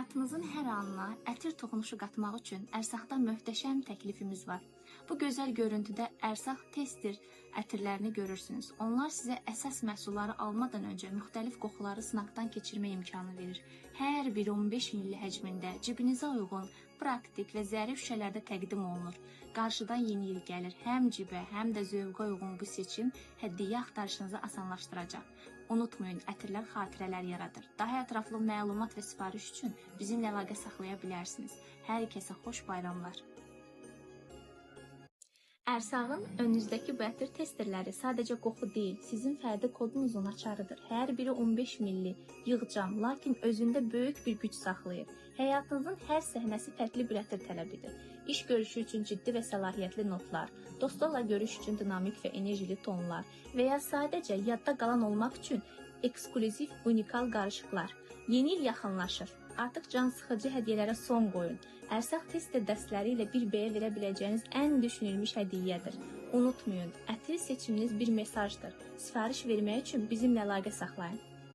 Həyatınızın hər anına ətir toxunuşu qatmaq üçün Ərsaqda möhtəşəm təklifimiz var. Bu gözəl görüntüdə Ərsaq tester ətirlərini görürsünüz. Onlar sizə əsas məhsulları almadan öncə müxtəlif qoxuları sınaqdan keçirmə imkanı verir. Hər biri 15 ml həcmində, cibinizə uyğun, praktik və zərif şüşələrdə təqdim olunur. Qarşıdan yeni il gəlir. Həm cibə, həm də zövqə uyğun bu seçim hədiyyə axtarışınızı asanlaşdıracaq. Unutmayın, ətirlər xatirələr yaradır. Daha ətraflı məlumat və sifariş üçün bizimlə əlaqə saxlaya bilərsiniz. Hər kəsə xoş bayramlar. Ərsağın önünüzdəki bu ətir testerləri sadəcə qoxu deyil, sizin fərdi kodunuzun açarıdır. Hər biri 15 ml yığcam, lakin özündə böyük bir güc saxlayır. Həyatınızın hər səhnəsi fərqli bir ətir tələb edir. İş görüşü üçün ciddi və səlahiyyətli notlar, dostlarla görüş üçün dinamik və enerjili tonlar və ya sadəcə yadda qalan olmaq üçün eksklüziv, unikal qarışıqlar. Yeni il yaxınlaşır. Artıq can sıxıcı hədiyyələrə son qoyun. Ərsaq tester dəstləri ilə bir bəyə verə biləcəyiniz ən düşünülmüş hədiyyədir. Unutmayın, ətir seçiminiz bir mesajdır. Sifariş vermək üçün bizimlə əlaqə saxlayın.